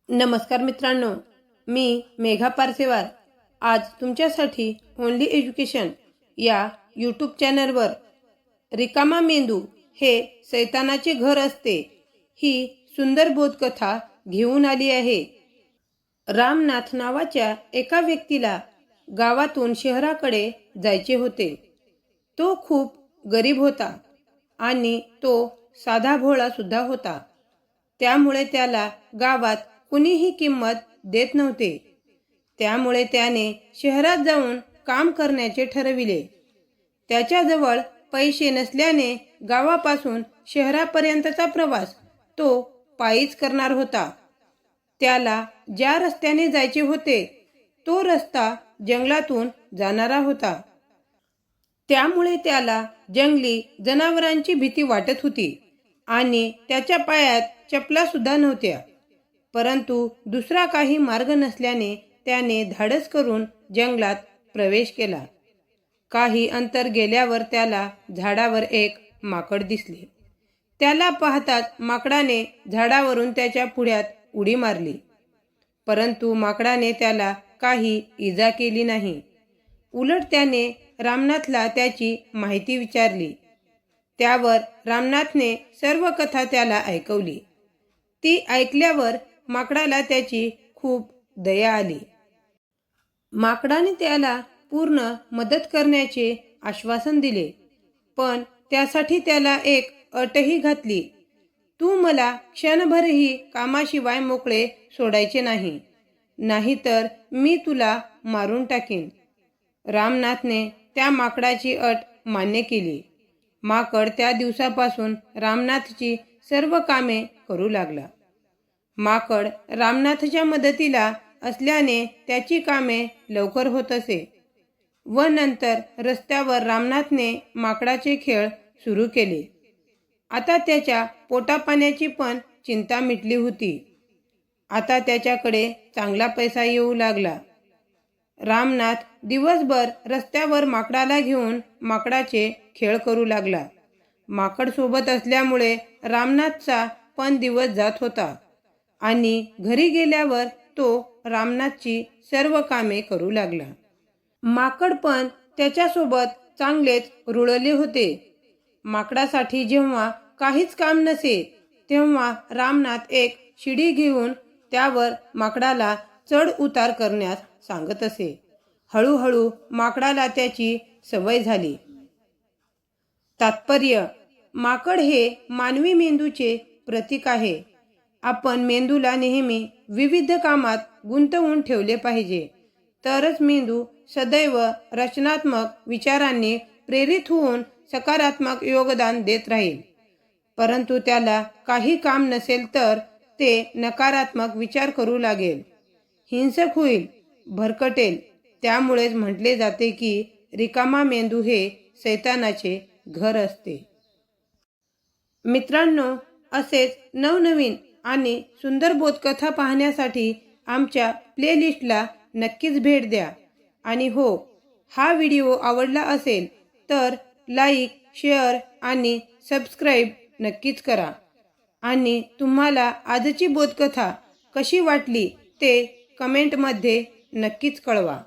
नमस्कार मित्रांनो, मी मेघा पारसेवार आज तुमच्यासाठी ओनली एज्युकेशन या यूट्यूब चॅनलवर रिकामा मेंदू हे सैतानाचे घर असते ही सुंदर बोधकथा घेऊन आली आहे। रामनाथ नावाच्या एका व्यक्तीला गावातून शहराकडे जायचे होते। तो खूप गरीब होता आणि तो साधा भोळा सुद्धा होता। त्यामुळे त्याला गावात कुणीही किंमत देत नव्हते। त्यामुळे त्याने शहरात जाऊन काम करण्याचे ठरविले। त्याच्याजवळ पैसे नसल्याने गावापासून शहरापर्यंतचा प्रवास तो पायीच करणार होता। त्याला ज्या रस्त्याने जायचे होते तो रस्ता जंगलातून जाणारा होता। त्यामुळे त्याला जंगली जनावरांची भीती वाटत होती आणि त्याच्या पायात चपला सुद्धा नव्हत्या। परंतु दुसरा काही मार्ग नसल्याने त्याने धाडस करून जंगलात प्रवेश केला। काही अंतर गेल्यावर त्याला झाडावर एक माकड दिसले। त्याला पाहताच माकडाने झाडावरून त्याच्या पुढ्यात उडी मारली, परंतु माकडाने त्याला काही इजा केली नाही। उलट त्याने रामनाथला त्याची माहिती विचारली। त्यावर रामनाथने सर्व कथा त्याला ऐकवली। ती ऐकल्यावर माकडाला त्याची खूप दया आली। माकडाने त्याला पूर्ण मदत करण्याचे आश्वासन दिले, पण त्यासाठी त्याला एक अटही घातली। तू मला क्षणभरही कामाशिवाय मोकळे सोडायचे नाही, नाहीतर मी तुला मारून टाकीन। रामनाथने त्या माकडाची अट मान्य केली। माकड त्या दिवसापासून रामनाथची सर्व कामे करू लागला। माकड रामनाथच्या मदतीला असल्याने त्याची कामे लवकर होत असे व नंतर रस्त्यावर रामनाथने माकडाचे खेळ सुरू केले। आता त्याच्या पोटापाण्याची पण चिंता मिटली होती। आता त्याच्याकडे चांगला पैसा येऊ लागला। रामनाथ दिवसभर रस्त्यावर माकडाला घेऊन माकडाचे खेळ करू लागला। माकड सोबत असल्यामुळे रामनाथचा पण दिवस जात होता आणि घरी गेल्यावर तो रामनाथची सर्व कामे करू लागला। माकड पण त्याच्यासोबत चांगलेच रुळले होते। माकडासाठी जेव्हा काहीच काम नसे तेव्हा रामनाथ एक शिडी घेऊन त्यावर माकडाला चढ उतार करण्यास सांगत असे। हळूहळू माकडाला त्याची सवय झाली। तात्पर्य: माकड हे मानवी मेंदूचे प्रतीक आहे। आपण मेंदूला नेहमी विविध कामात गुंतवून ठेवले पाहिजे, तरच मेंदू सदैव रचनात्मक विचारांनी प्रेरित होऊन सकारात्मक योगदान देत राहील। परंतु त्याला काही काम नसेल तर ते नकारात्मक विचार करू लागेल, हिंसक होईल, भरकटेल। त्यामुळेच म्हटले जाते की रिकामा मेंदू हे सैतानाचे घर असते। मित्रांनो, असेच नवनवीन आणि सुंदर बोधकथा पाहण्यासाठी आमच्या प्लेलिस्टला नक्कीच भेट द्या। आणि हो, हा व्हिडिओ आवडला असेल तर लाईक, शेअर आणि सबस्क्राईब नक्कीच करा। आणि तुम्हाला आजची बोधकथा कशी वाटली ते कमेंटमध्ये नक्कीच कळवा।